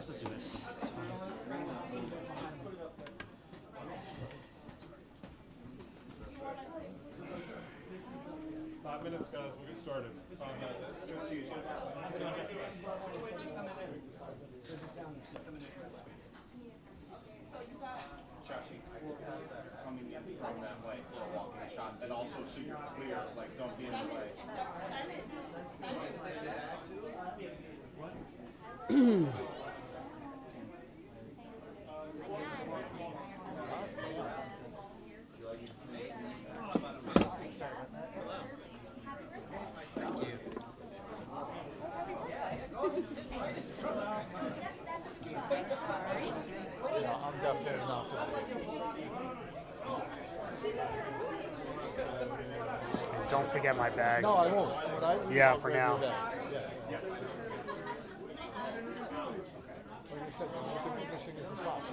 Let's just do this. 5 minutes, guys. We'll get started. Coming in from that way for a walking shot, and also so you're clear, like don't be in the way. Yeah, I'm definitely not. Don't forget my bag. No, I won't. But Yeah, for now. Yeah. Like I said, the only thing we're missing is the socks.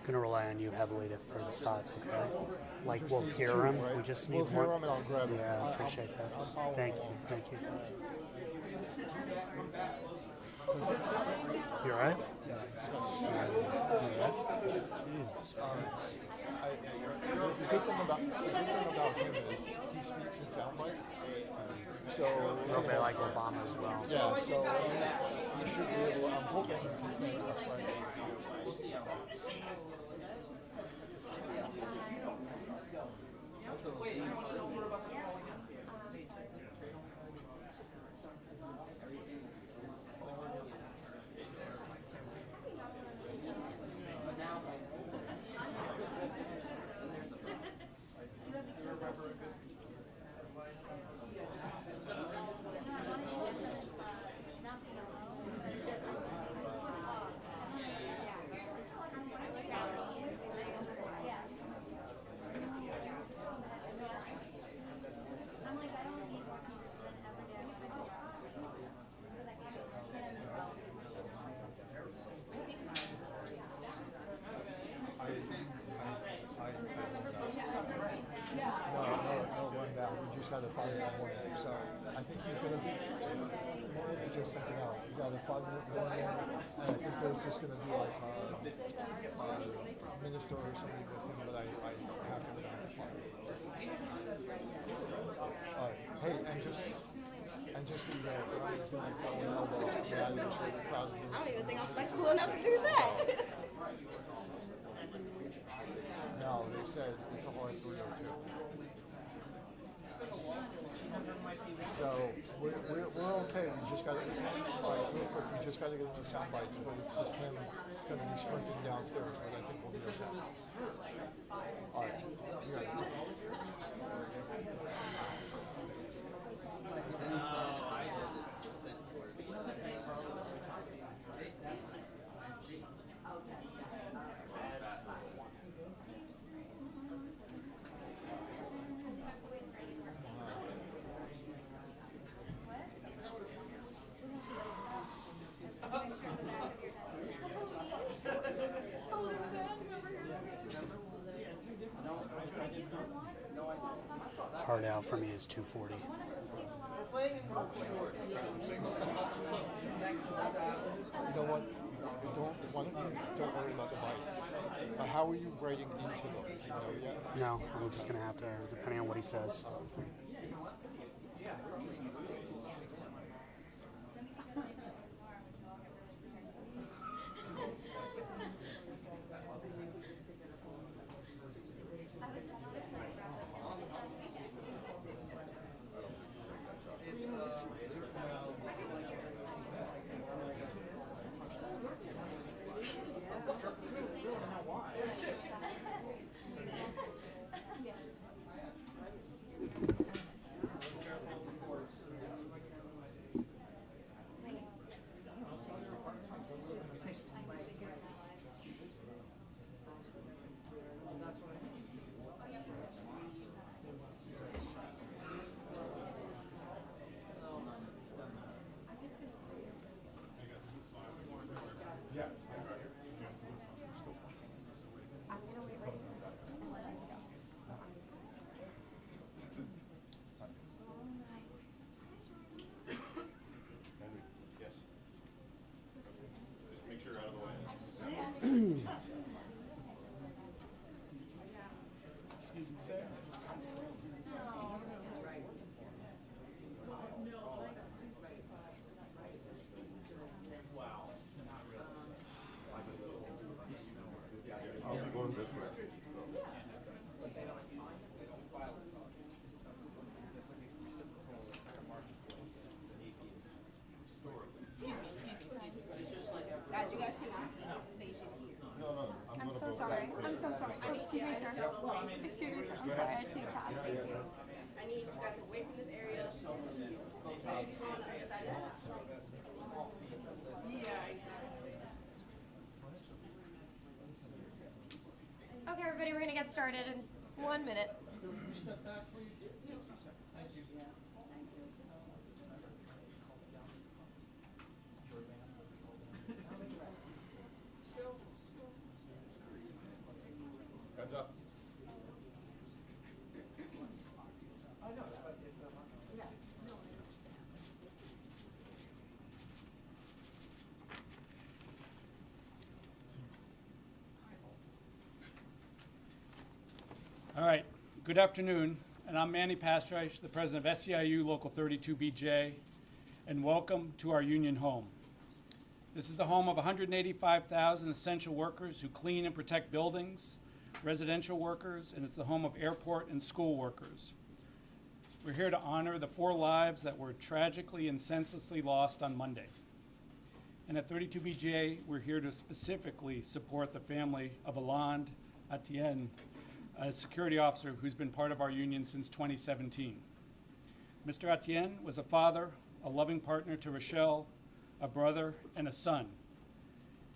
Gonna rely on you heavily for the shots, okay? Like we'll hear them. We just need We'll hear more. them and I'll grab it. Yeah, I appreciate that. Thank you. Thank you. You all right? Jesus Christ. The good thing about him is he speaks in soundbite. So A little bit like Obama as well. yeah, so you should be able. I'm hoping he can say stuff right. No run down. We just got to find that one. So I think he's going to be just something else. You got a 5-minute warning, and I think there's just going to be like a minister or something with him, but I have to know. Hey, and just so you know, I was doing a elbow, and I was really proud of him. I don't even think I'm flexible enough to do that. No, they said it's a hard 302. So we're okay. We just got to real quick. We just got to get into sound bites, but it's just him going to be sprinting downstairs. But I think we'll be okay. All right. Yeah. Hard out for me is 240. You know what? Don't worry about the bites. How are you writing into them? Do you know yet? No, I'm just gonna have to, depending on what he says. I need you guys away from this area. Okay, everybody, we're gonna get started in 1 minute. Step back, please. Thank you. Heads up. All right, good afternoon, and I'm Manny Pastreich, the president of SEIU Local 32BJ, and welcome to our union home. This is the home of 185,000 essential workers who clean and protect buildings, residential workers, and it's the home of airport and school workers. We're here to honor the 4 lives that were tragically and senselessly lost on Monday. And at 32BJ, we're here to specifically support the family of Alain Etienne, a security officer who's been part of our union since 2017. Mr. Etienne was a father, a loving partner to Rochelle, a brother, and a son.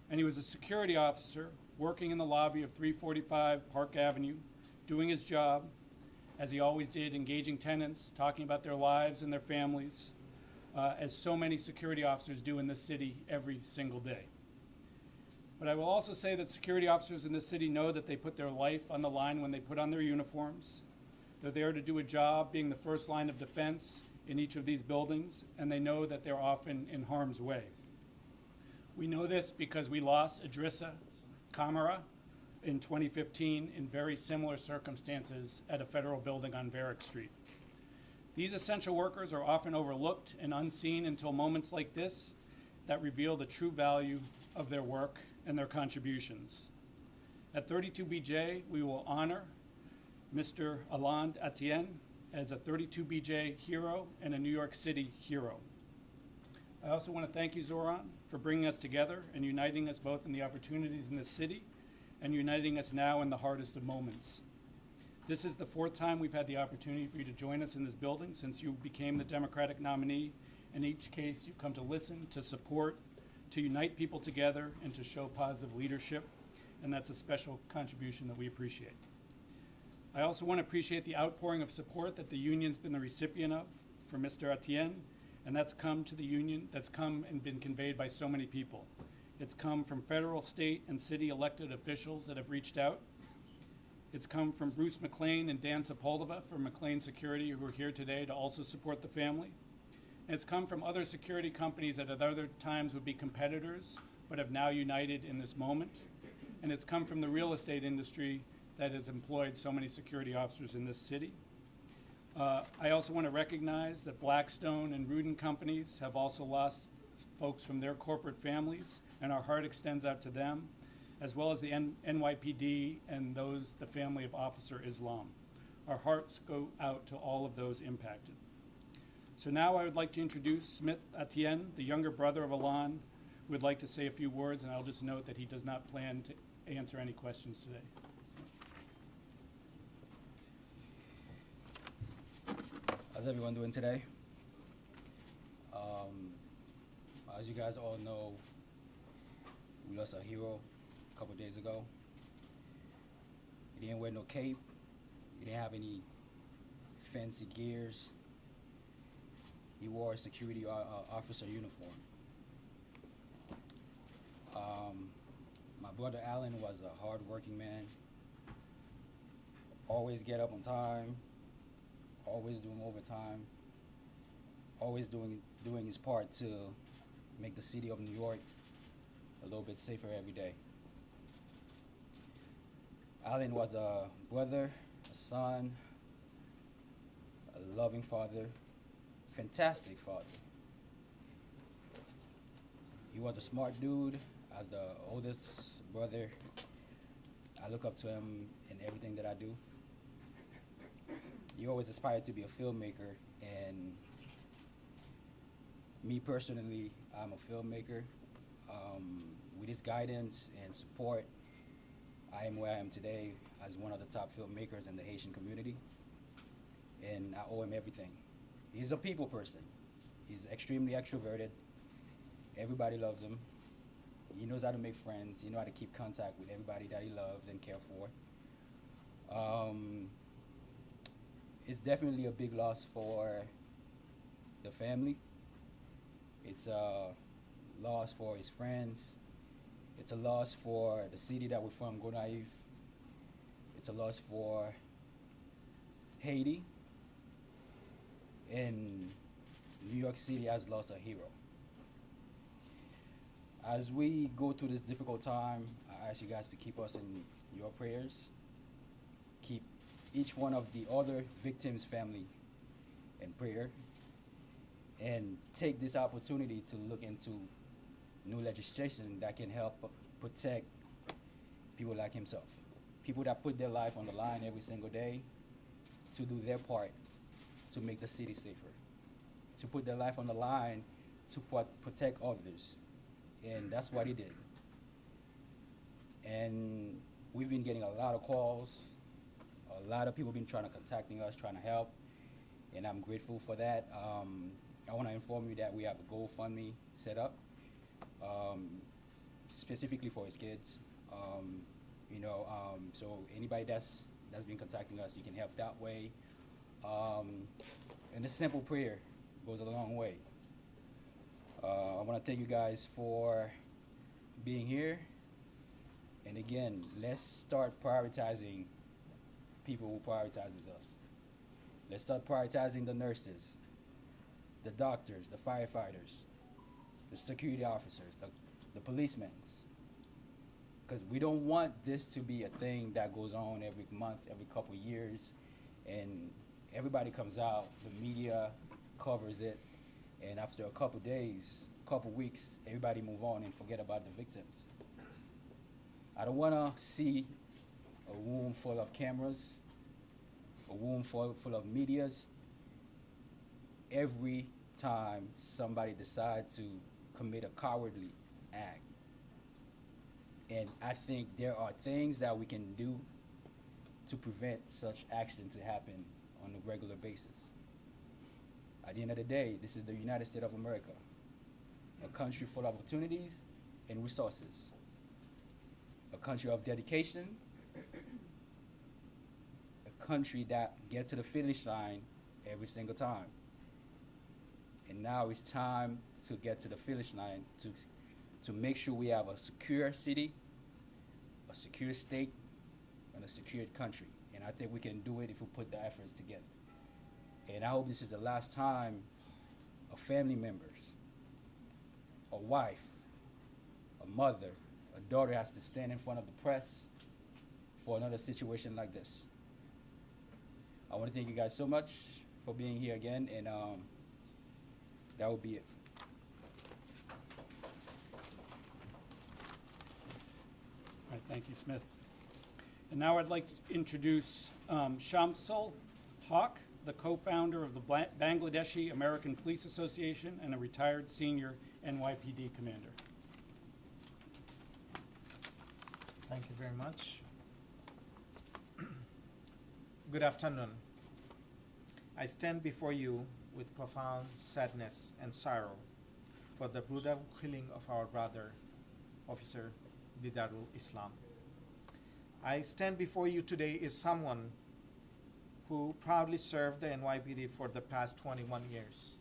And he was a security officer working in the lobby of 345 Park Avenue, doing his job, as he always did, engaging tenants, talking about their lives and their families, as so many security officers do in this city every single day. But I will also say that security officers in this city know that they put their life on the line when they put on their uniforms. They're there to do a job, being the first line of defense in each of these buildings, and they know that they're often in harm's way. We know this because we lost Idrissa Kamara in 2015 in very similar circumstances at a federal building on Varick Street. These essential workers are often overlooked and unseen until moments like this that reveal the true value of their work and their contributions. At 32BJ, we will honor Mr. Alain Etienne as a 32BJ hero and a New York City hero. I also want to thank you, Zohran, for bringing us together and uniting us both in the opportunities in this city and uniting us now in the hardest of moments. This is the 4th time we've had the opportunity for you to join us in this building since you became the Democratic nominee. In each case, you've come to listen, to support, to unite people together, and to show positive leadership, and that's a special contribution that we appreciate. I also want to appreciate the outpouring of support that the union's been the recipient of for Mr. Etienne, and that's come to the union, that's come and been conveyed by so many people. It's come from federal, state, and city elected officials that have reached out. It's come from Bruce McLean and Dan Sepulveda from McLean Security, who are here today to also support the family. And it's come from other security companies that at other times would be competitors, but have now united in this moment. And it's come from the real estate industry that has employed so many security officers in this city. I also want to recognize that Blackstone and Rudin companies have also lost folks from their corporate families, and our heart extends out to them, as well as the NYPD and the family of Officer Islam. Our hearts go out to all of those impacted. So now I would like to introduce Smith Etienne, the younger brother of Alain, who would like to say a few words, and I'll just note that he does not plan to answer any questions today. How's everyone doing today? As you guys all know, we lost a hero a couple days ago. He didn't wear no cape. He didn't have any fancy gears. He wore a security officer uniform. My brother Alan was a hard-working man. Always get up on time. Always doing overtime. Always doing his part to make the city of New York a little bit safer every day. Alan was a brother, a son, a loving father, fantastic father. He was a smart dude. As the oldest brother, I look up to him in everything that I do. He always aspired to be a filmmaker, and me personally, I'm a filmmaker. With his guidance and support, I am where I am today as one of the top filmmakers in the Haitian community. and I owe him everything. He's a people person. He's extremely extroverted. Everybody loves him. He knows how to make friends. He knows how to keep contact with everybody that he loves and cares for. It's definitely a big loss for the family. It's a loss for his friends. It's a loss for the city that we're from, Gonaïve. It's a loss for Haiti. And New York City has lost a hero. As we go through this difficult time, I ask you guys to keep us in your prayers. Keep each one of the other victims' family in prayer. And take this opportunity to look into new legislation that can help protect people like himself. People that put their life on the line every single day to do their part to make the city safer. To put their life on the line to protect others. And that's what he did. And we've been getting a lot of calls. A lot of people have been contacting us, trying to help. And I'm grateful for that. I want to inform you that we have a GoFundMe set up, specifically for his kids. So anybody that's been contacting us, you can help that way. And a simple prayer goes a long way. I want to thank you guys for being here. And again, let's start prioritizing people who prioritizes us. Let's start prioritizing the nurses, the doctors, the firefighters, the security officers, the policemen. Because we don't want this to be a thing that goes on every month, every couple years, and everybody comes out, the media covers it, and after a couple days, couple weeks, everybody move on and forget about the victims. I don't want to see a room full of cameras, a room full of medias, every time somebody decides to commit a cowardly act. And I think there are things that we can do to prevent such action to happen on a regular basis. At the end of the day, this is the United States of America, a country full of opportunities and resources, a country of dedication, a country that gets to the finish line every single time. And now it's time to get to the finish line to make sure we have a secure city, a secure state, and a secure country. And I think we can do it if we put the efforts together. And I hope this is the last time a family members, a wife, a mother, a daughter has to stand in front of the press for another situation like this. I want to thank you guys so much for being here again, and that will be it. All right, thank you, Smith. And now I'd like to introduce Shamsul Haque, the co-founder of the Bangladeshi American Police Association and a retired senior NYPD commander. Thank you very much. Good afternoon. I stand before you with profound sadness and sorrow for the brutal killing of our brother, Officer Didarul Islam. I stand before you today as someone who proudly served the NYPD for the past 21 years.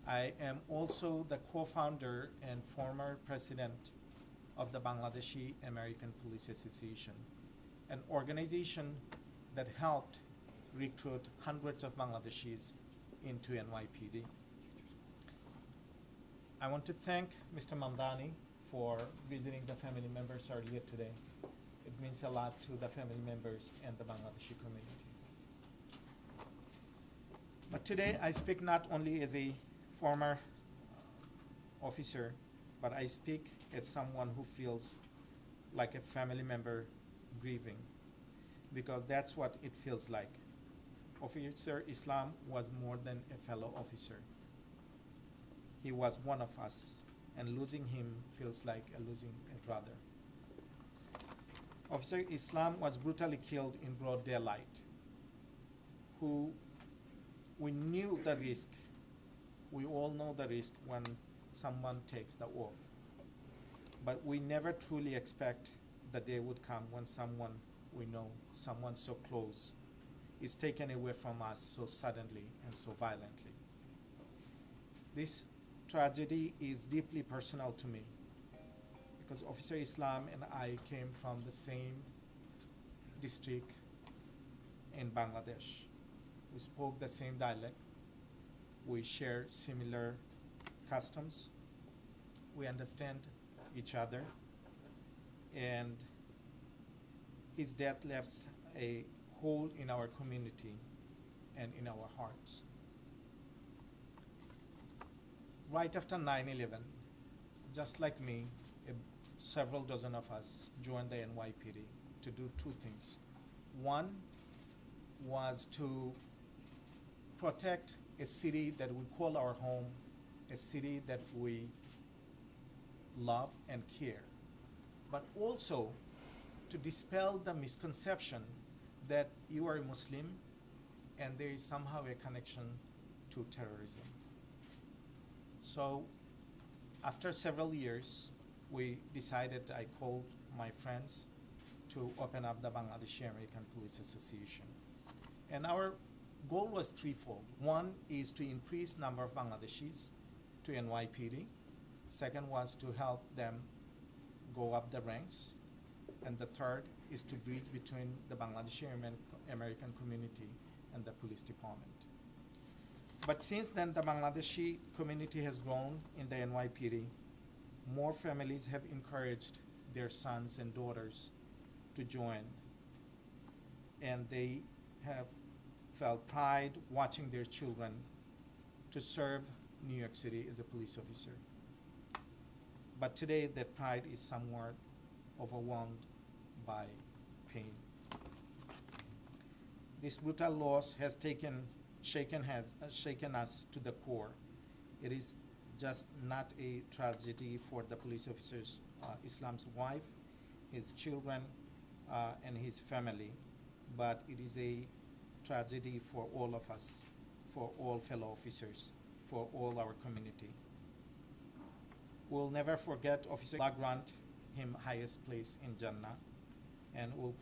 I am also the co-founder and former president of the Bangladeshi American Police Association, an organization that helped recruit hundreds of Bangladeshis into NYPD. I want to thank Mr. Mamdani for visiting the family members earlier today. It means a lot to the family members and the Bangladeshi community. But today I speak not only as a former officer, but I speak as someone who feels like a family member grieving, because that's what it feels like. Officer Islam was more than a fellow officer. He was one of us, and losing him feels like losing a brother. Officer Islam was brutally killed in broad daylight. who we knew the risk. We all know the risk when someone takes the oath. But we never truly expect the day would come when someone we know, someone so close, is taken away from us so suddenly and so violently. This tragedy is deeply personal to me because Officer Islam and I came from the same district in Bangladesh. We spoke the same dialect. We share similar customs. We understand each other. And his death left a hole in our community and in our hearts. Right after 9/11, just like me, several dozen of us joined the NYPD to do two things. One was to protect a city that we call our home, a city that we love and care, but also to dispel the misconception that you are a Muslim and there is somehow a connection to terrorism. So after several years, we decided, I called my friends to open up the Bangladeshi American Police Association. And our goal was threefold. One is to increase number of Bangladeshis to NYPD. Second was to help them go up the ranks. And the third is to bridge between the Bangladeshi American community and the police department. But since then, the Bangladeshi community has grown in the NYPD. More families have encouraged their sons and daughters to join. And they have felt pride watching their children to serve New York City as a police officer. But today, that pride is somewhat overwhelmed by pain. This brutal loss has shaken us to the core. It is just not a tragedy for the police officer's Islam's wife, his children, and his family, but it is a tragedy for all of us, for all fellow officers, for all our community. We'll never forget Officer Allah grant him highest place in Jannah, and we'll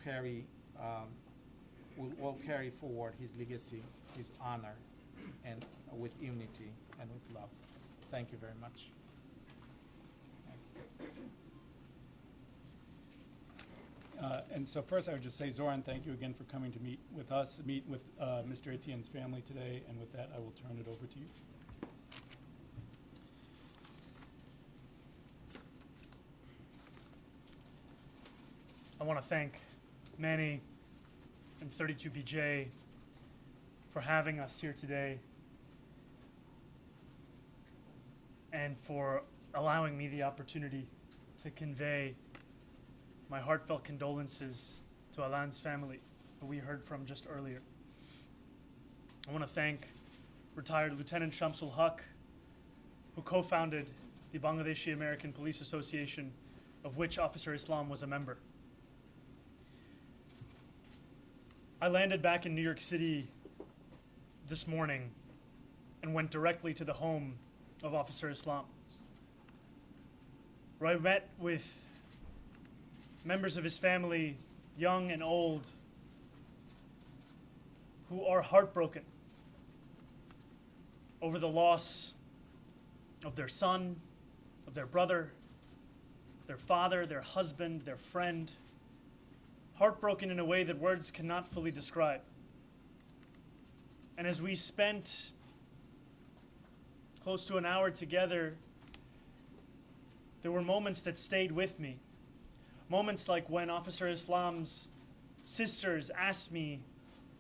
all carry forward his legacy, his honor, and with unity and with love. Thank you very much. And so first I would just say, Zohran, thank you again for coming to meet with us, meet with Mr. Etienne's family today, and with that I will turn it over to you. I want to thank Manny and 32BJ for having us here today and for allowing me the opportunity to convey my heartfelt condolences to Alan's family, who we heard from just earlier. I want to thank retired Lieutenant Shamsul Haque, who co-founded the Bangladeshi American Police Association, of which Officer Islam was a member. I landed back in New York City this morning and went directly to the home of Officer Islam, where I met with members of his family, young and old, who are heartbroken over the loss of their son, of their brother, their father, their husband, their friend, heartbroken in a way that words cannot fully describe. And as we spent close to an hour together, there were moments that stayed with me. Moments like when Officer Islam's sisters asked me,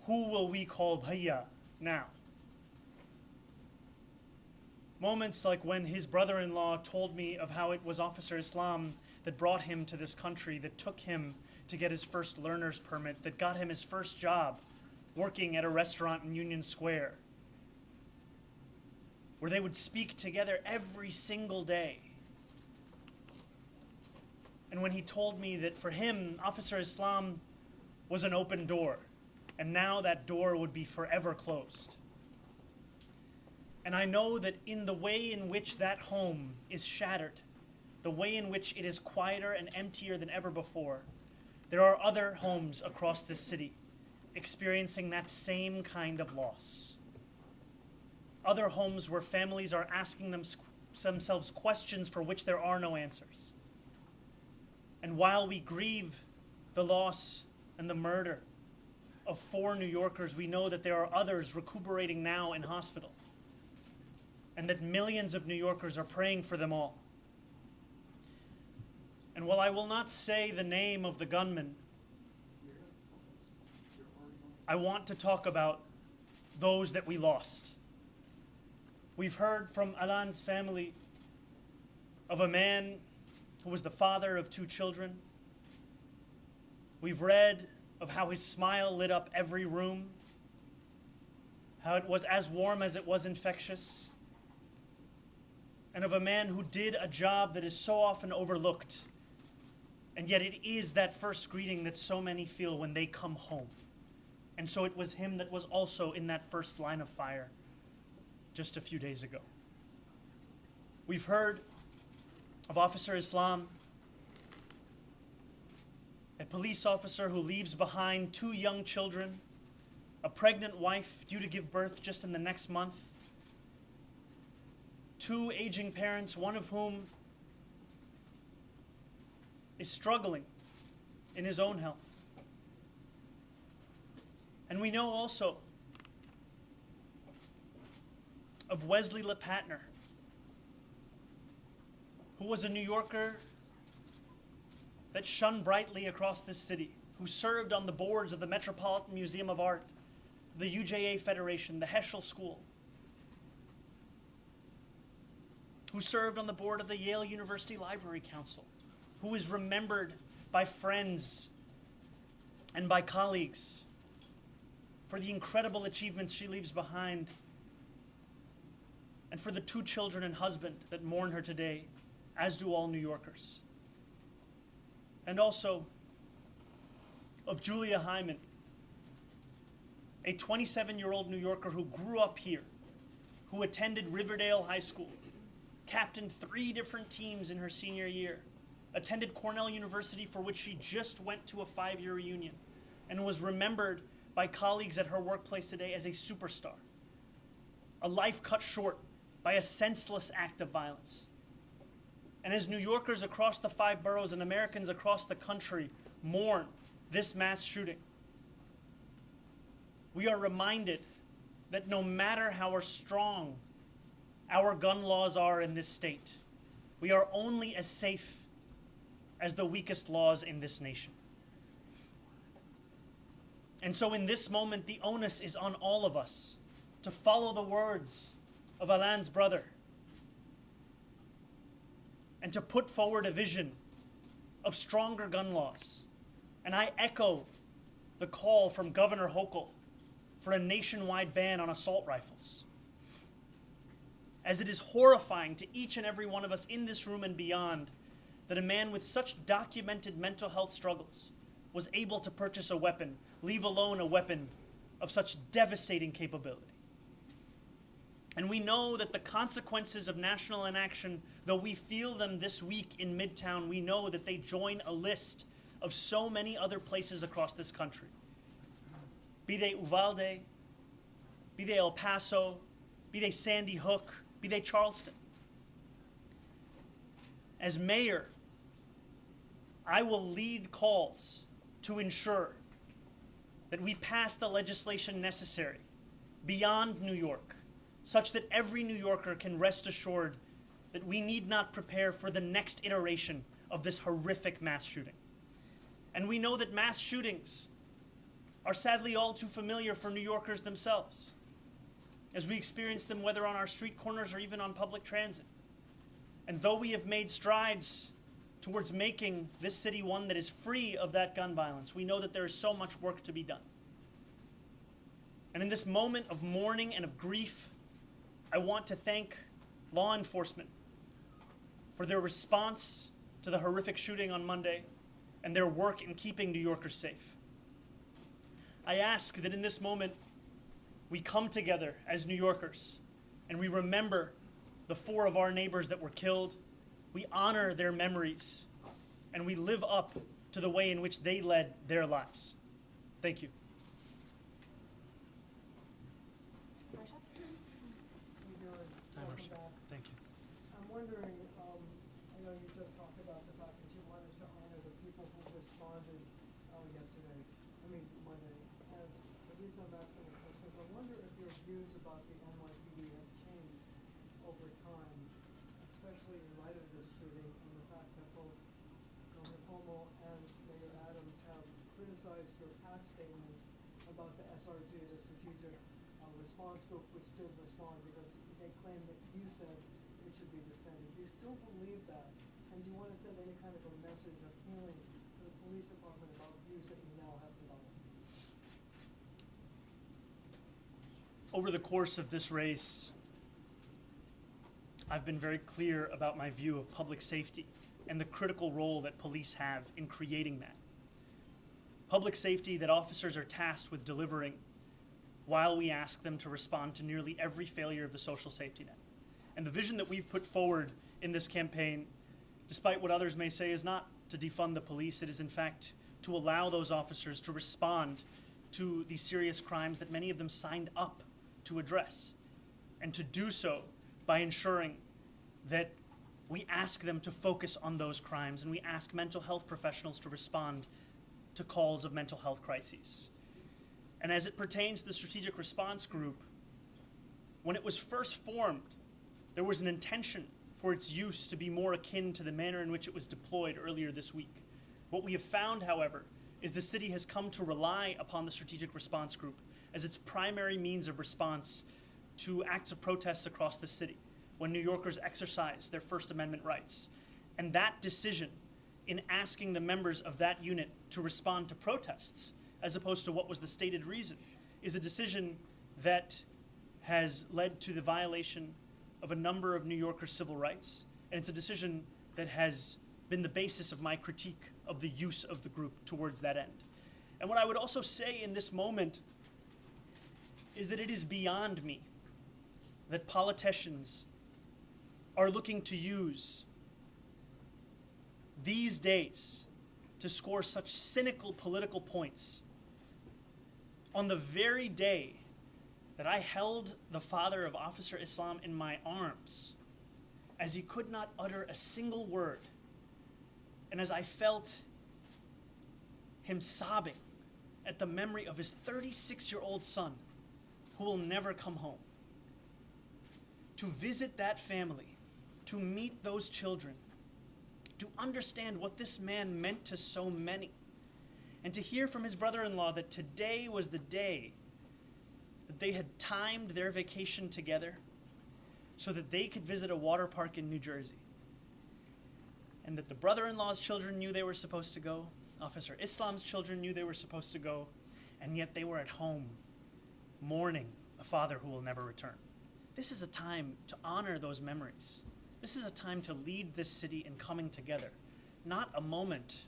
who will we call Bhaiya now? Moments like when his brother-in-law told me of how it was Officer Islam that brought him to this country, that took him to get his first learner's permit, that got him his first job working at a restaurant in Union Square, where they would speak together every single day. And when he told me that for him, Officer Islam was an open door, And now that door would be forever closed. And I know that in the way in which that home is shattered, the way in which it is quieter and emptier than ever before, there are other homes across this city experiencing that same kind of loss. Other homes where families are asking themselves questions for which there are no answers. And while we grieve the loss and the murder of 4 New Yorkers, we know that there are others recuperating now in hospital, and that millions of New Yorkers are praying for them all. And while I will not say the name of the gunman, I want to talk about those that we lost. We've heard from Alan's family of a man who was the father of 2 children. We've read of how his smile lit up every room, how it was as warm as it was infectious, and of a man who did a job that is so often overlooked, and yet it is that first greeting that so many feel when they come home. And so it was him that was also in that first line of fire just a few days ago. We've heard of Officer Islam, a police officer who leaves behind 2 young children, a pregnant wife due to give birth just in the next month, 2 aging parents, one of whom is struggling in his own health. And we know also of Wesley LePatner, who was a New Yorker that shone brightly across this city, who served on the boards of the Metropolitan Museum of Art, the UJA Federation, the Heschel School, who served on the board of the Yale University Library Council, who is remembered by friends and by colleagues for the incredible achievements she leaves behind, and for the 2 children and husband that mourn her today, as do all New Yorkers. And also of Julia Hyman, a 27-year-old New Yorker who grew up here, who attended Riverdale High School, captained 3 different teams in her senior year, attended Cornell University, for which she just went to a 5-year reunion, and was remembered by colleagues at her workplace today as a superstar. A life cut short by a senseless act of violence. And as New Yorkers across the 5 boroughs and Americans across the country mourn this mass shooting, we are reminded that no matter how strong our gun laws are in this state, we are only as safe as the weakest laws in this nation. And so in this moment, the onus is on all of us to follow the words of Alan's brother and to put forward a vision of stronger gun laws. And I echo the call from Governor Hochul for a nationwide ban on assault rifles, as it is horrifying to each and every one of us in this room and beyond that a man with such documented mental health struggles was able to purchase a weapon, leave alone a weapon of such devastating capability. And we know that the consequences of national inaction, though we feel them this week in Midtown, we know that they join a list of so many other places across this country. Be they Uvalde, be they El Paso, be they Sandy Hook, be they Charleston. As mayor, I will lead calls to ensure that we pass the legislation necessary beyond New York, such that every New Yorker can rest assured that we need not prepare for the next iteration of this horrific mass shooting. And we know that mass shootings are sadly all too familiar for New Yorkers themselves, as we experience them whether on our street corners or even on public transit. And though we have made strides towards making this city one that is free of that gun violence, we know that there is so much work to be done. And in this moment of mourning and of grief, I want to thank law enforcement for their response to the horrific shooting on Monday and their work in keeping New Yorkers safe. I ask that in this moment we come together as New Yorkers and we remember the 4 of our neighbors that were killed. We honor their memories and we live up to the way in which they led their lives. Thank you. Marsha? Hi, Marcia. Thank you. I'm wondering, I know you just talked about the fact that you wanted to honor the people who responded yesterday, Monday. And the reason I'm asking this question is I wonder if your views about the NYPD have changed over time, especially in light of this shooting and the fact that both Governor Cuomo and Mayor Adams have criticized your past statements about the SRG, the Strategic Response Group, which did respond because they claim that you said it should be disbanded. Do you still believe that? And do you want to send any kind of a message of healing to the police department about views that you now have developed? Over the course of this race, I've been very clear about my view of public safety and the critical role that police have in creating that. Public safety that officers are tasked with delivering while we ask them to respond to nearly every failure of the social safety net. And the vision that we've put forward in this campaign, despite what others may say, is not to defund the police. It is in fact to allow those officers to respond to these serious crimes that many of them signed up to address, and to do so by ensuring that we ask them to focus on those crimes and we ask mental health professionals to respond to calls of mental health crises. And as it pertains to the Strategic Response Group, when it was first formed, there was an intention for its use to be more akin to the manner in which it was deployed earlier this week. What we have found, however, is the city has come to rely upon the Strategic Response Group as its primary means of response to acts of protests across the city when New Yorkers exercise their First Amendment rights. And that decision in asking the members of that unit to respond to protests, as opposed to what was the stated reason, is a decision that has led to the violation of a number of New Yorkers' civil rights. And it's a decision that has been the basis of my critique of the use of the group towards that end. And what I would also say in this moment is that it is beyond me that politicians are looking to use these days to score such cynical political points on the very day that I held the father of Officer Islam in my arms as he could not utter a single word, and as I felt him sobbing at the memory of his 36-year-old son who will never come home. To visit that family, to meet those children, to understand what this man meant to so many, and to hear from his brother-in-law that today was the day that they had timed their vacation together so that they could visit a water park in New Jersey, and that the brother-in-law's children knew they were supposed to go, Officer Islam's children knew they were supposed to go, and yet they were at home mourning a father who will never return. This is a time to honor those memories. This is a time to lead this city in coming together, not a moment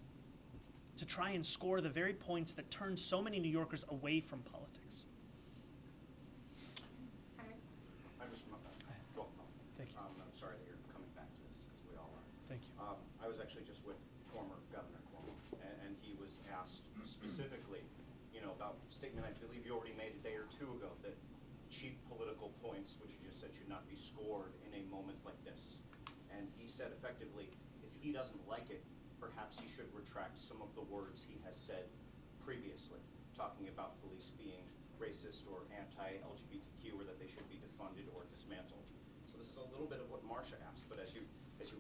to try and score the very points that turn so many New Yorkers away from politics. Alright. I'm Mr. Mamdani. Welcome. Thank you. I'm sorry that you're coming back to this, as we all are. Thank you. I was actually just with former Governor Cuomo, and he was asked specifically, about a statement I believe you already made a day or two ago, that cheap political points, which you just said should not be scored in a moment like this. And he said effectively, if he doesn't like it, perhaps he should retract some of the words he has said previously, talking about police being racist or anti-LGBTQ, or that they should be defunded or dismantled. So this is a little bit of what Marcia asked, but as you've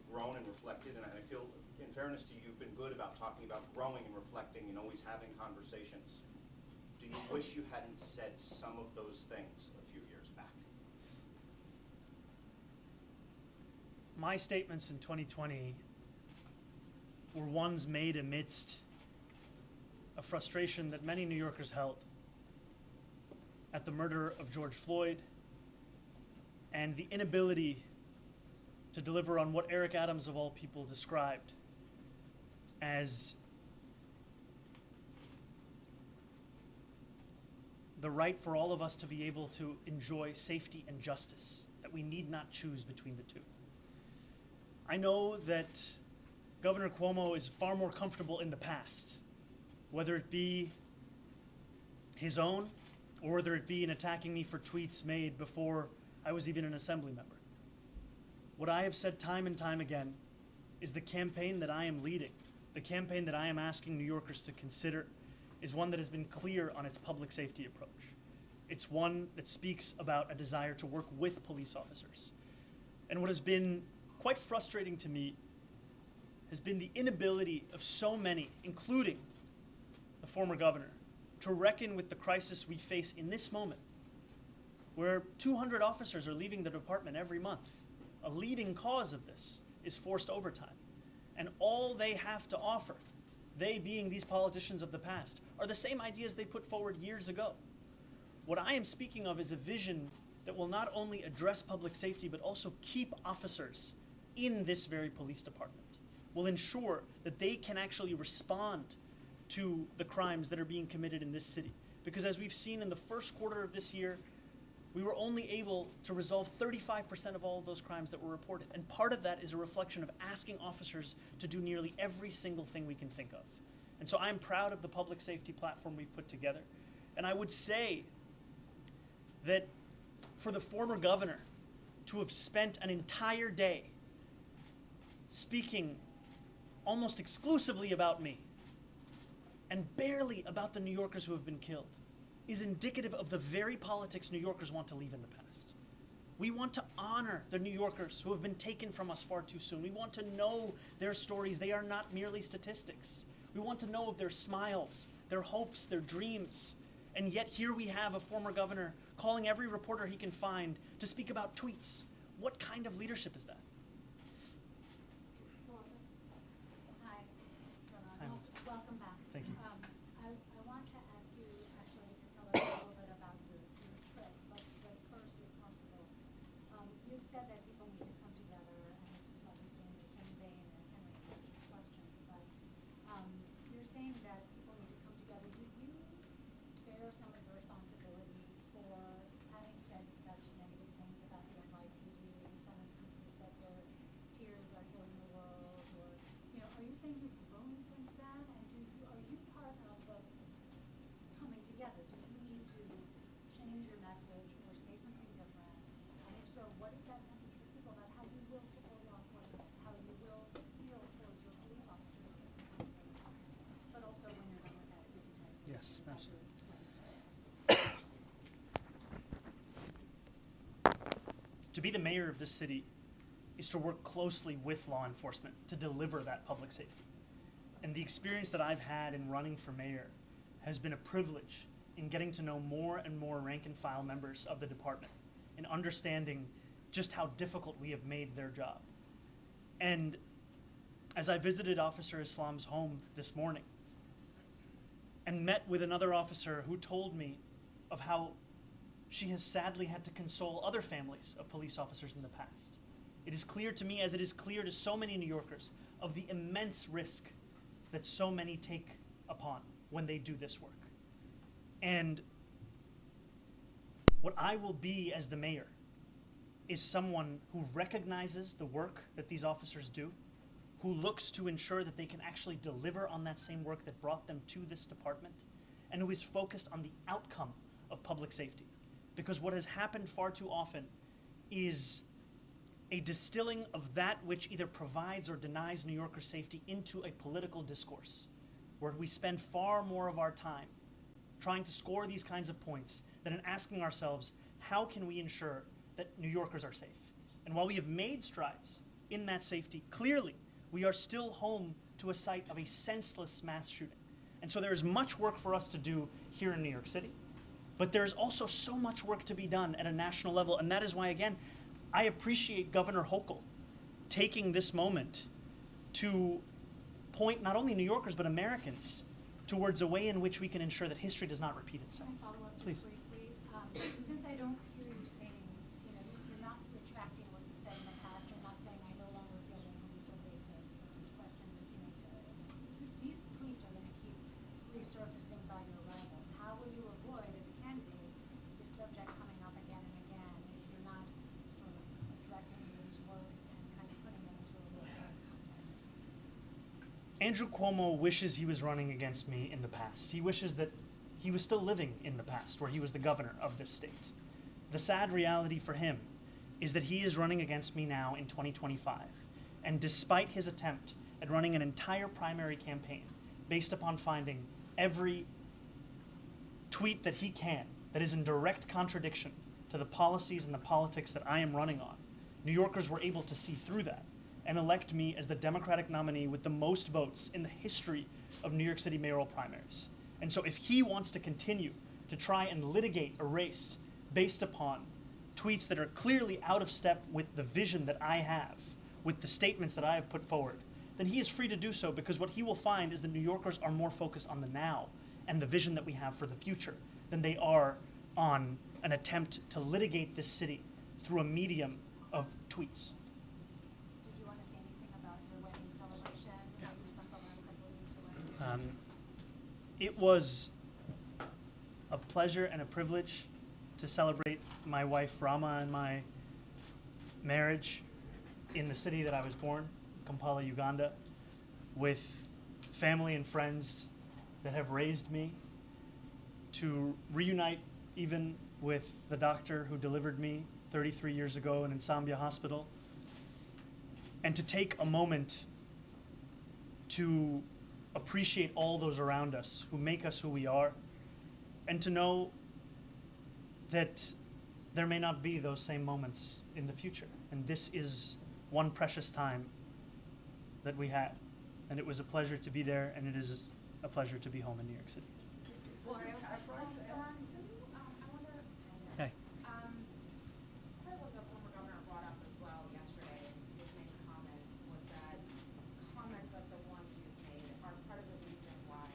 grown and reflected, and I feel, in fairness to you, you've been good about talking about growing and reflecting and always having conversations. Do you wish you hadn't said some of those things a few years back? My statements in 2020 were ones made amidst a frustration that many New Yorkers held at the murder of George Floyd and the inability to deliver on what Eric Adams, of all people, described as the right for all of us to be able to enjoy safety and justice, that we need not choose between the two. I know that Governor Cuomo is far more comfortable in the past, whether it be his own or whether it be in attacking me for tweets made before I was even an assembly member. What I have said time and time again is the campaign that I am leading, the campaign that I am asking New Yorkers to consider, is one that has been clear on its public safety approach. It's one that speaks about a desire to work with police officers. And what has been quite frustrating to me has been the inability of so many, including the former governor, to reckon with the crisis we face in this moment, where 200 officers are leaving the department every month. A leading cause of this is forced overtime. And all they have to offer, they being these politicians of the past, are the same ideas they put forward years ago. What I am speaking of is a vision that will not only address public safety, but also keep officers in this very police department, will ensure that they can actually respond to the crimes that are being committed in this city. Because as we've seen in the first quarter of this year, we were only able to resolve 35% of all of those crimes that were reported. And part of that is a reflection of asking officers to do nearly every single thing we can think of. And so I'm proud of the public safety platform we've put together. And I would say that for the former governor to have spent an entire day speaking almost exclusively about me and barely about the New Yorkers who have been killed is indicative of the very politics New Yorkers want to leave in the past. We want to honor the New Yorkers who have been taken from us far too soon. We want to know their stories. They are not merely statistics. We want to know of their smiles, their hopes, their dreams. And yet here we have a former governor calling every reporter he can find to speak about tweets. What kind of leadership is that? Hi, Zohran. Hi, Melissa. Welcome back. Thank you. I want to ask you actually to tell us a little bit about your trip, but first, if possible, you've said that people need to come together, and this is obviously in the same vein as Henry and Josh's questions, but you're saying that people need to come together. Do you bear some of the responsibility for having said such negative things about the NYPD, some instances that their tears are healing the world, or, are you saying you've grown since then, and are you part of the coming together? Do you need to change your message or say something different? And if so, what is that message for people about how you will support law enforcement, how you will feel towards your police officers, but also when you're done with that, you can tell us. Yes, absolutely. To be the mayor of this city is to work closely with law enforcement to deliver that public safety. And the experience that I've had in running for mayor has been a privilege in getting to know more and more rank and file members of the department and understanding just how difficult we have made their job. And as I visited Officer Islam's home this morning and met with another officer who told me of how she has sadly had to console other families of police officers in the past, it is clear to me, as it is clear to so many New Yorkers, of the immense risk that so many take upon when they do this work. And what I will be as the mayor is someone who recognizes the work that these officers do, who looks to ensure that they can actually deliver on that same work that brought them to this department, and who is focused on the outcome of public safety. Because what has happened far too often is a distilling of that which either provides or denies New Yorkers safety into a political discourse, where we spend far more of our time trying to score these kinds of points than in asking ourselves, how can we ensure that New Yorkers are safe? And while we have made strides in that safety, clearly we are still home to a site of a senseless mass shooting. And so there is much work for us to do here in New York City, but there is also so much work to be done at a national level. And that is why, again, I appreciate Governor Haque taking this moment to point not only New Yorkers but Americans towards a way in which we can ensure that history does not repeat itself. Can I follow up Please. just briefly? Since I don't hear you saying, you're not retracting what you said in the past, you're not saying I no longer feel on a police basis, or the question, these tweets are going to keep resurfacing by your rivals. How will you avoid, as a candidate, Andrew Cuomo wishes he was running against me in the past. He wishes that he was still living in the past, where he was the governor of this state. The sad reality for him is that he is running against me now in 2025. And despite his attempt at running an entire primary campaign based upon finding every tweet that he can that is in direct contradiction to the policies and the politics that I am running on, New Yorkers were able to see through that and elect me as the Democratic nominee with the most votes in the history of New York City mayoral primaries. And so if he wants to continue to try and litigate a race based upon tweets that are clearly out of step with the vision that I have, with the statements that I have put forward, then he is free to do so, because what he will find is that New Yorkers are more focused on the now and the vision that we have for the future than they are on an attempt to litigate this city through a medium of tweets. Did you want to say anything about your wedding celebration? How you spent the last couple of weeks away? It was a pleasure and a privilege to celebrate my wife Rama and my marriage in the city that I was born, Kampala, Uganda, with family and friends that have raised me, to reunite even with the doctor who delivered me 33 years ago in Nsambia Hospital, and to take a moment to appreciate all those around us who make us who we are, and to know that there may not be those same moments in the future. And this is one precious time that we had. And it was a pleasure to be there, and it is a pleasure to be home in New York City. Hey. Part of what the former governor brought up as well yesterday in his many comments was that comments like the ones you've made are part of the reason why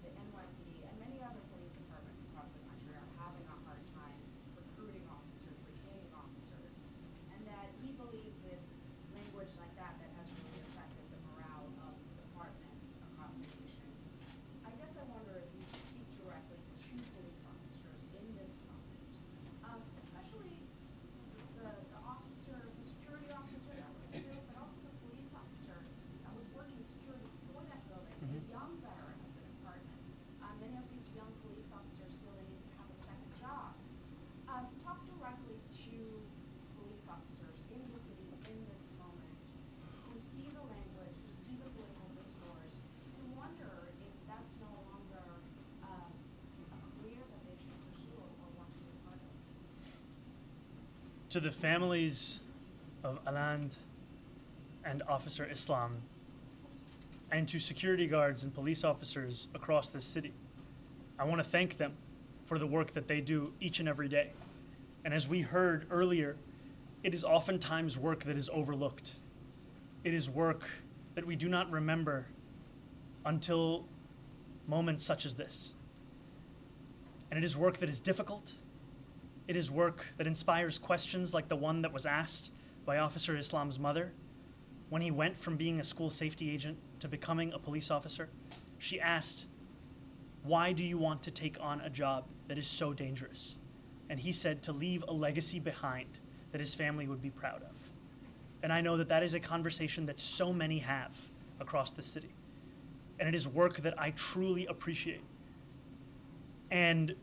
the NYPD and many other police departments across the country are having a hard time recruiting officers, retaining officers, and that he believes it's language like that that has really affected the morale of departments across the nation. I guess I wonder if you could speak directly to police officers in this moment, especially the officer, the security officer that was killed, but also the police officer that was working security for that building, a young veteran of the department. Many of these young police officers feel they need to have a second job. Talk directly to police officers in the city in this moment who see the language, who see the political discourse, and wonder if that's no longer a career that they should pursue or want to be a part of. To the families of Aland and Officer Islam, and to security guards and police officers across this city, I want to thank them for the work that they do each and every day. And as we heard earlier, it is oftentimes work that is overlooked. It is work that we do not remember until moments such as this. And it is work that is difficult. It is work that inspires questions like the one that was asked by Officer Islam's mother when he went from being a school safety agent to becoming a police officer. She asked, "Why do you want to take on a job that is so dangerous?" And he said, to leave a legacy behind that his family would be proud of. And I know that that is a conversation that so many have across the city. And it is work that I truly appreciate. And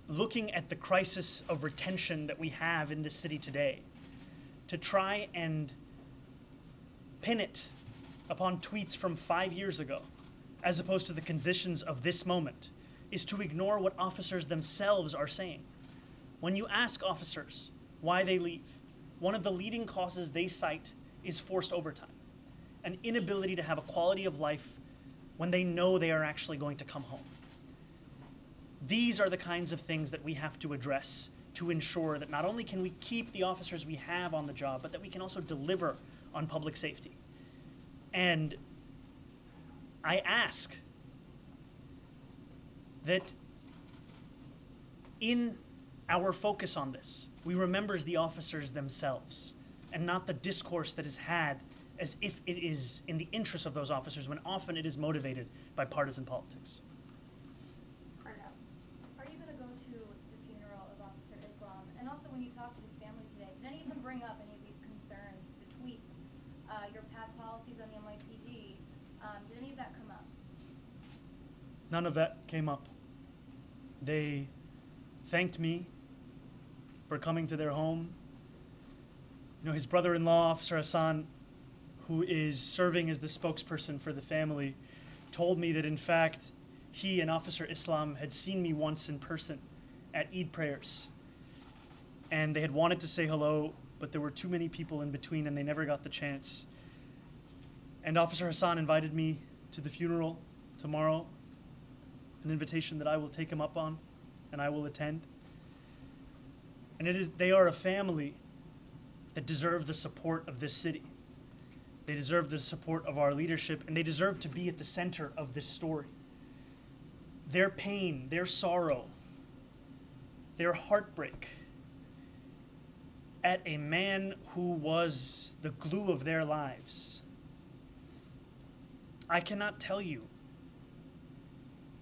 looking at the crisis of retention that we have in this city today, to try and pin it upon tweets from 5 years ago, as opposed to the conditions of this moment, is to ignore what officers themselves are saying. When you ask officers why they leave, one of the leading causes they cite is forced overtime, an inability to have a quality of life when they know they are actually going to come home. These are the kinds of things that we have to address to ensure that not only can we keep the officers we have on the job, but that we can also deliver on public safety. And I ask that in our focus on this, we remember the officers themselves and not the discourse that is had as if it is in the interest of those officers, when often it is motivated by partisan politics. Are you going to go to the funeral of Officer Islam? And also, when you talked to his family today, did any of them bring up any of these concerns, the tweets, your past policies Did any of that come up? None of that came up. They thanked me for coming to their home. You know, his brother-in-law, Officer Hassan, who is serving as the spokesperson for the family, told me that in fact he and Officer Islam had seen me once in person at Eid prayers. And they had wanted to say hello, but there were too many people in between and they never got the chance. And Officer Hassan invited me to the funeral tomorrow, an invitation that I will take him up on and I will attend. And they are a family that deserve the support of this city. They deserve the support of our leadership, and they deserve to be at the center of this story. Their pain, their sorrow, their heartbreak at a man who was the glue of their lives. I cannot tell you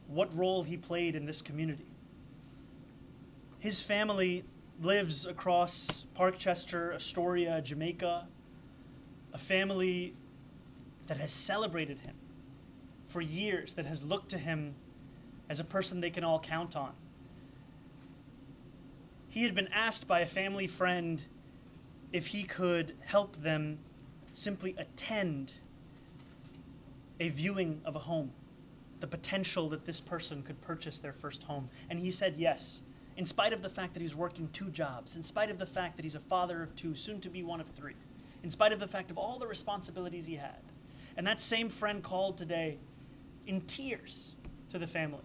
what role he played in this community. His family lives across Parkchester, Astoria, Jamaica, a family that has celebrated him for years, that has looked to him as a person they can all count on. He had been asked by a family friend if he could help them simply attend a viewing of a home, the potential that this person could purchase their first home. And he said yes, in spite of the fact that he's working 2 jobs, in spite of the fact that he's a father of 2, soon to be one of 3, in spite of the fact of all the responsibilities he had. And that same friend called today in tears to the family.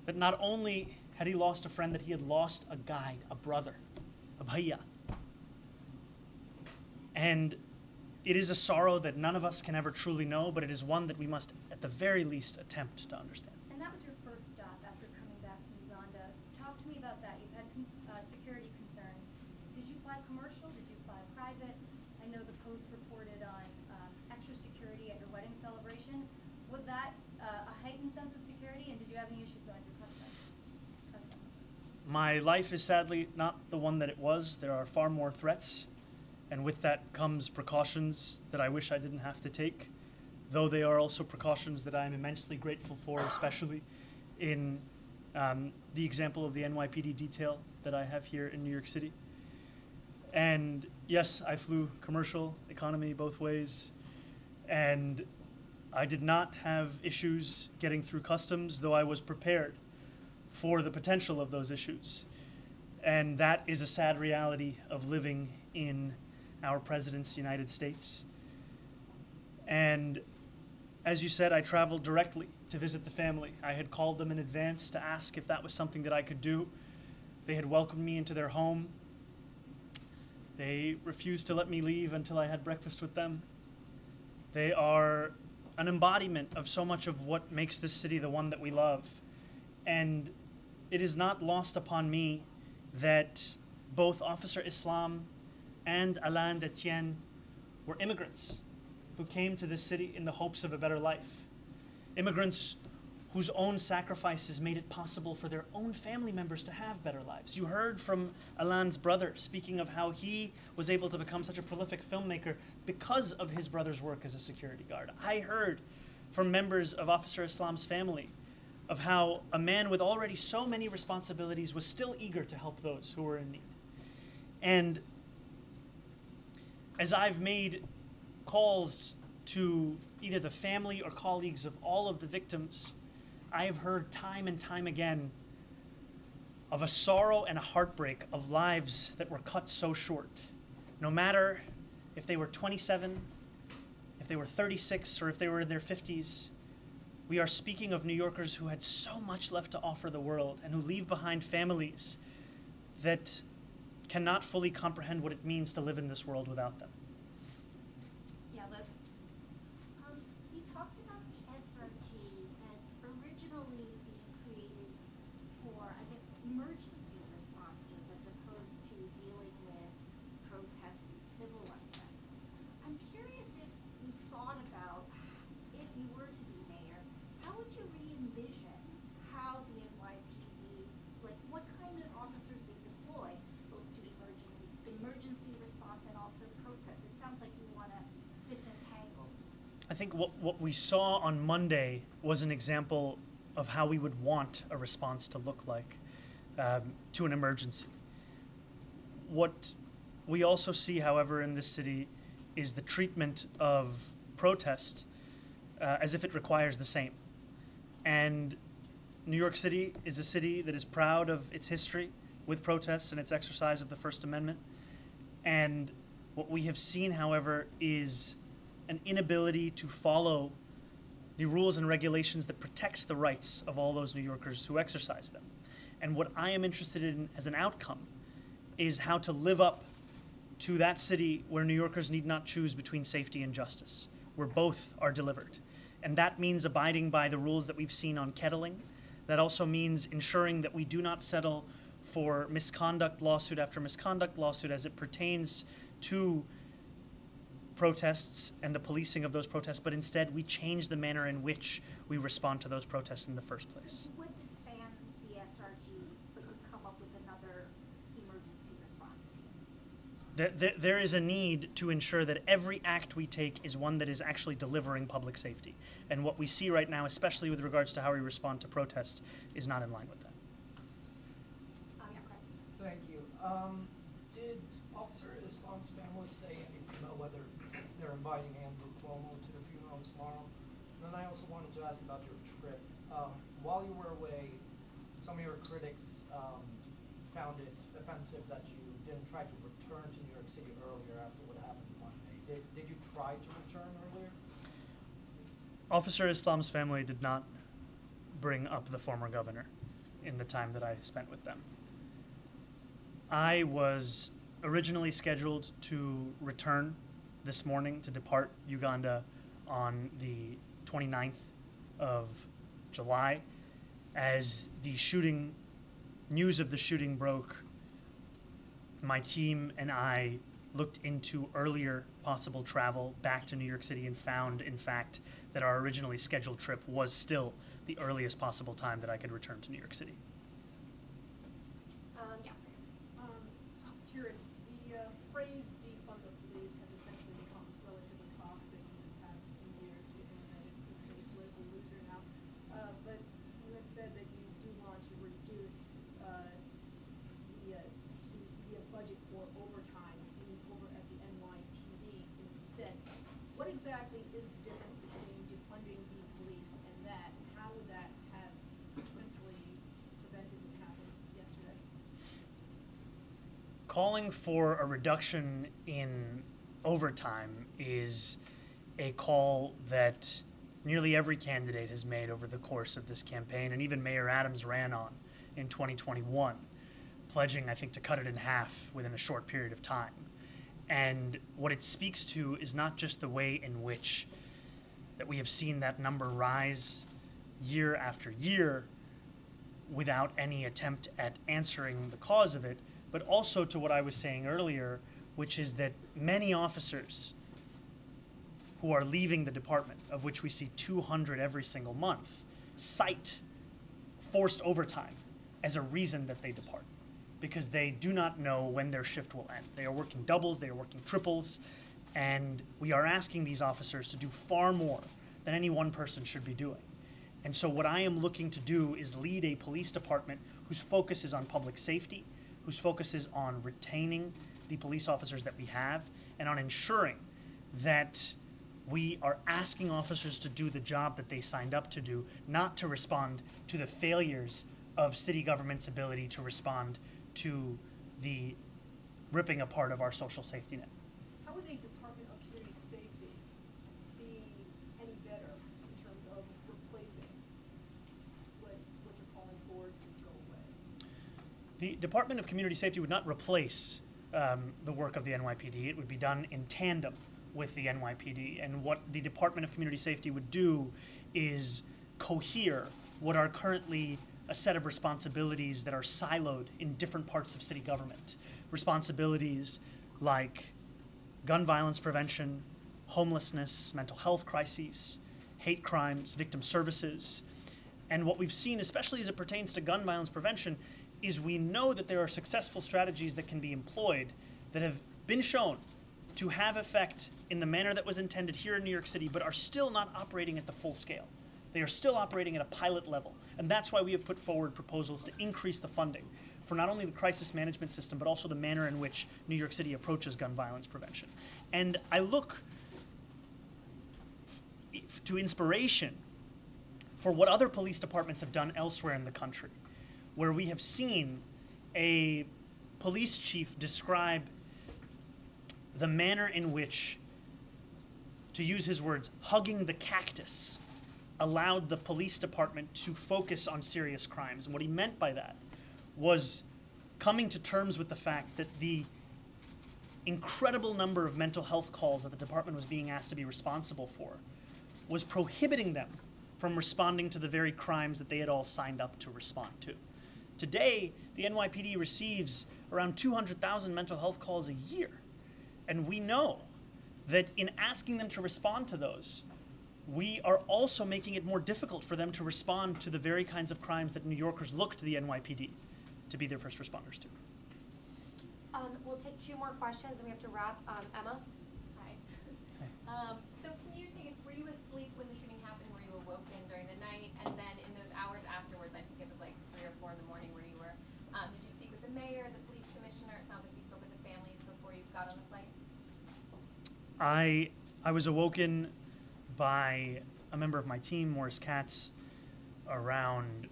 That not only had he lost a friend, that he had lost a guide, a brother, a bhaiya. And it is a sorrow that none of us can ever truly know, but it is one that we must, at the very least, attempt to understand. And that was your first stop after coming back from Uganda. Talk to me about that. You've had security concerns. Did you fly commercial? Did you fly private? I know the Post reported on extra security at your wedding celebration. Was that a heightened sense of security, and did you have any issues going through customs? My life is sadly not the one that it was. There are far more threats, and with that comes precautions that I wish I didn't have to take, though they are also precautions that I am immensely grateful for, especially in the example of the NYPD detail that I have here in New York City. And yes, I flew commercial, economy, both ways, and I did not have issues getting through customs, though I was prepared for the potential of those issues. And that is a sad reality of living in our president's United States. And as you said, I traveled directly to visit the family. I had called them in advance to ask if that was something that I could do. They had welcomed me into their home. They refused to let me leave until I had breakfast with them. They are an embodiment of so much of what makes this city the one that we love. And it is not lost upon me that both Officer Islam and Alain Detienne were immigrants who came to this city in the hopes of a better life. Immigrants whose own sacrifices made it possible for their own family members to have better lives. You heard from Alain's brother speaking of how he was able to become such a prolific filmmaker because of his brother's work as a security guard. I heard from members of Officer Islam's family of how a man with already so many responsibilities was still eager to help those who were in need. And as I've made calls to either the family or colleagues of all of the victims, I have heard time and time again of a sorrow and a heartbreak of lives that were cut so short. No matter if they were 27, if they were 36, or if they were in their 50s, we are speaking of New Yorkers who had so much left to offer the world and who leave behind families that cannot fully comprehend what it means to live in this world without them. Yeah, Liz. You talked about the SRG as originally being created for, I guess, emergency responses as opposed to dealing with protests and civil unrest. I'm curious if you thought about, if you were to be mayor, how would you re-envision how the NYPD, like what kind of officers they deploy, both to emergency response and also protests? think what we saw on Monday was an example of how we would want a response to look like to an emergency. What we also see, however, in this city is the treatment of protest as if it requires the same. And New York City is a city that is proud of its history with protests and its exercise of the First Amendment. And what we have seen, however, is an inability to follow the rules and regulations that protects the rights of all those New Yorkers who exercise them. And what I am interested in as an outcome is how to live up to that city where New Yorkers need not choose between safety and justice, where both are delivered. And that means abiding by the rules that we've seen on kettling. That also means ensuring that we do not settle for misconduct lawsuit after misconduct lawsuit as it pertains to protests and the policing of those protests, but instead we change the manner in which we respond to those protests in the first place. You would disband the SRG, but you come up with another emergency response team. There is a need to ensure that every act we take is one that is actually delivering public safety. And what we see right now, especially with regards to how we respond to protests, is not in line with that. Yeah, Chris. Thank you. Did Officer Islam's family say anything about whether they're inviting Andrew Cuomo to the funeral tomorrow? And then I also wanted to ask about your trip. While you were away, some of your critics found it offensive that you didn't try to return to New York City earlier after what happened Monday. Did you try to return earlier? Officer Islam's family did not bring up the former governor in the time that I spent with them. I was originally scheduled to return this morning to depart Uganda on the 29th of July. As the news of the shooting broke, my team and I looked into earlier possible travel back to New York City and found, in fact, that our originally scheduled trip was still the earliest possible time that I could return to New York City. Yeah. Just curious, the phrase defund the police has essentially become relatively toxic in the past few years, given that it's a political loser now. But you have said that you do want to reduce the budget for overtime over at the NYPD instead. What exactly is the difference between defunding the police and that? How would that have potentially prevented what happened yesterday? Calling for a reduction in overtime is a call that nearly every candidate has made over the course of this campaign, and even Mayor Adams ran on in 2021, pledging, I think, to cut it in half within a short period of time. And what it speaks to is not just the way in which that we have seen that number rise year after year without any attempt at answering the cause of it, but also to what I was saying earlier, which is that many officers who are leaving the department, of which we see 200 every single month, cite forced overtime as a reason that they depart, because they do not know when their shift will end. They are working doubles, they are working triples, and we are asking these officers to do far more than any one person should be doing. And so what I am looking to do is lead a police department whose focus is on public safety, whose focus is on retaining the police officers that we have, and on ensuring that we are asking officers to do the job that they signed up to do, not to respond to the failures of city government's ability to respond to the ripping apart of our social safety net. How would a Department of Community Safety be any better in terms of replacing what you're calling for to go away? The Department of Community Safety would not replace the work of the NYPD. It would be done in tandem with the NYPD. And what the Department of Community Safety would do is cohere what are currently a set of responsibilities that are siloed in different parts of city government. Responsibilities like gun violence prevention, homelessness, mental health crises, hate crimes, victim services. And what we've seen, especially as it pertains to gun violence prevention, is we know that there are successful strategies that can be employed that have been shown to have effect in the manner that was intended here in New York City, but are still not operating at the full scale. They are still operating at a pilot level. And that's why we have put forward proposals to increase the funding for not only the crisis management system, but also the manner in which New York City approaches gun violence prevention. And I look to inspiration for what other police departments have done elsewhere in the country, where we have seen a police chief describe the manner in which, to use his words, hugging the cactus allowed the police department to focus on serious crimes. And what he meant by that was coming to terms with the fact that the incredible number of mental health calls that the department was being asked to be responsible for was prohibiting them from responding to the very crimes that they had all signed up to respond to. Today, the NYPD receives around 200,000 mental health calls a year. And we know that in asking them to respond to those, we are also making it more difficult for them to respond to the very kinds of crimes that New Yorkers look to the NYPD to be their first responders to. We'll take 2 more questions and we have to wrap. Emma? Hi. Hi. So can you take us, were you asleep when the shooting happened? Were you awoken during the night? And then in those hours afterwards, I think it was like 3 or 4 in the morning where you were, did you speak with the mayor, the police commissioner? It sounds like you spoke with the families before you got on the flight. I was awoken by a member of my team, Morris Katz, around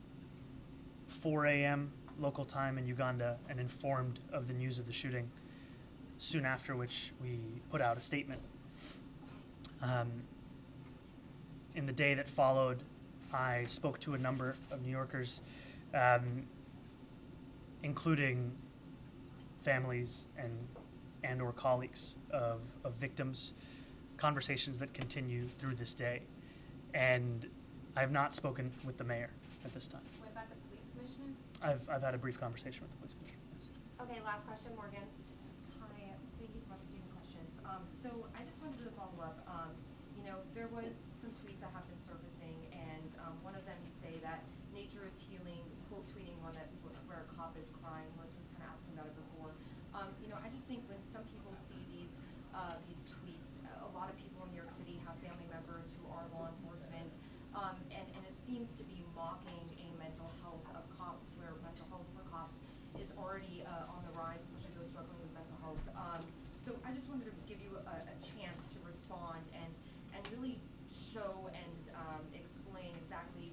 4 a.m. local time in Uganda, and informed of the news of the shooting, soon after which we put out a statement. In the day that followed, I spoke to a number of New Yorkers, including families and or colleagues of victims, conversations that continue through this day. And I have not spoken with the mayor at this time. What about the police commissioner? I've had a brief conversation with the police commissioner. Yes. Okay, last question, Morgan. Hi, thank you so much for taking questions. So I just wanted to follow up. There was some tweets that have been surfacing, and one of them you say that nature is healing, quote tweeting one that where a cop is crying. Was kind of asking about it before. I just think when some people see these tweets, a lot of people in New York City have family members who are law enforcement, and it seems to be mocking a mental health of cops, where mental health for cops is already on the rise, especially those struggling with mental health. So I just wanted to give you a chance to respond and really show and explain exactly,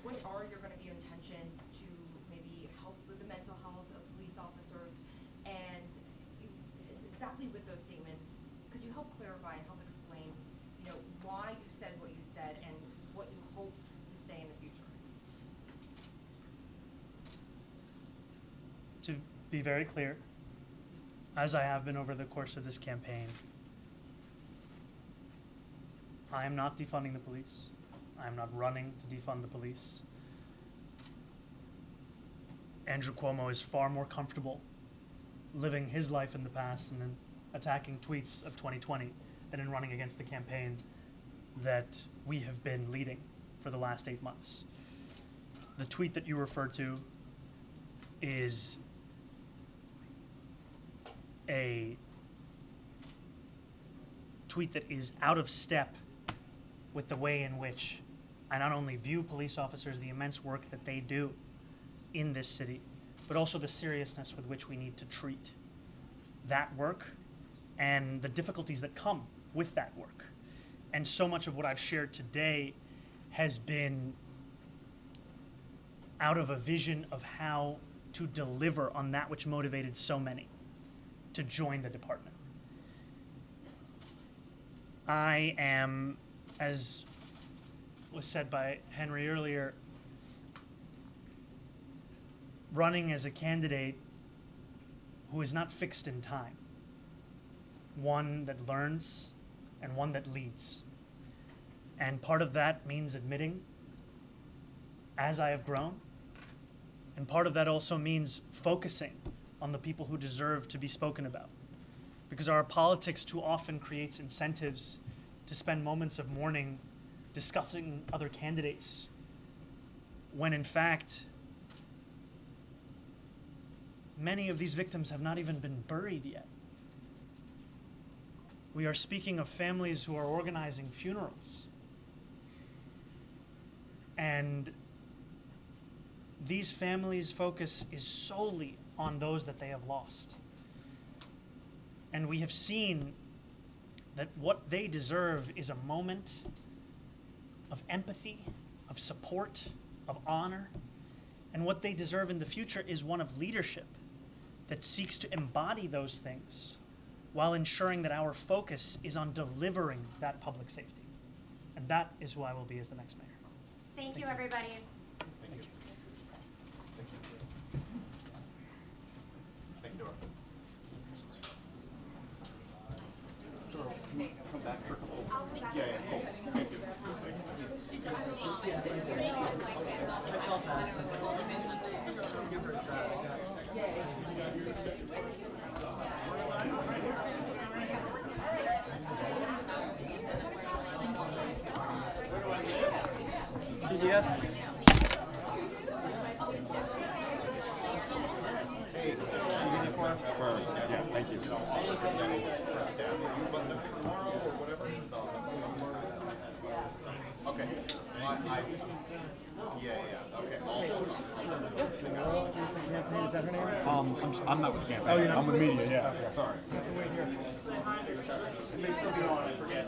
what are your going to be intentions to maybe help with the mental health of police officers, and exactly with those statements, could you help clarify and help explain, why you said what you said and what you hope to say in the future? To be very clear, as I have been over the course of this campaign, I am not defunding the police. I am not running to defund the police. Andrew Cuomo is far more comfortable living his life in the past and then attacking tweets of 2020 than in running against the campaign that we have been leading for the last 8 months. The tweet that you referred to is a tweet that is out of step with the way in which I not only view police officers, the immense work that they do in this city, but also the seriousness with which we need to treat that work and the difficulties that come with that work. And so much of what I've shared today has been out of a vision of how to deliver on that which motivated so many to join the department. I am, as was said by Henry earlier, running as a candidate who is not fixed in time, one that learns and one that leads. And part of that means admitting, as I have grown, and part of that also means focusing on the people who deserve to be spoken about. Because our politics too often creates incentives to spend moments of mourning discussing other candidates, when in fact, many of these victims have not even been buried yet. We are speaking of families who are organizing funerals. And these families' focus is solely on those that they have lost. And we have seen that what they deserve is a moment of empathy, of support, of honor. And what they deserve in the future is one of leadership that seeks to embody those things while ensuring that our focus is on delivering that public safety. And that is who I will be as the next mayor. Thank you, everybody. Thank you. Thank you, Dora. Dora, can you come back for a couple? Yeah, yeah, cool. Thank you. PDS. Uniform. Yeah, thank you. Okay. Yeah, okay. Is that her name? I'm not with the campaign. Oh, you're not? I'm with media, yeah. Okay. Sorry. It may still be on, I forget.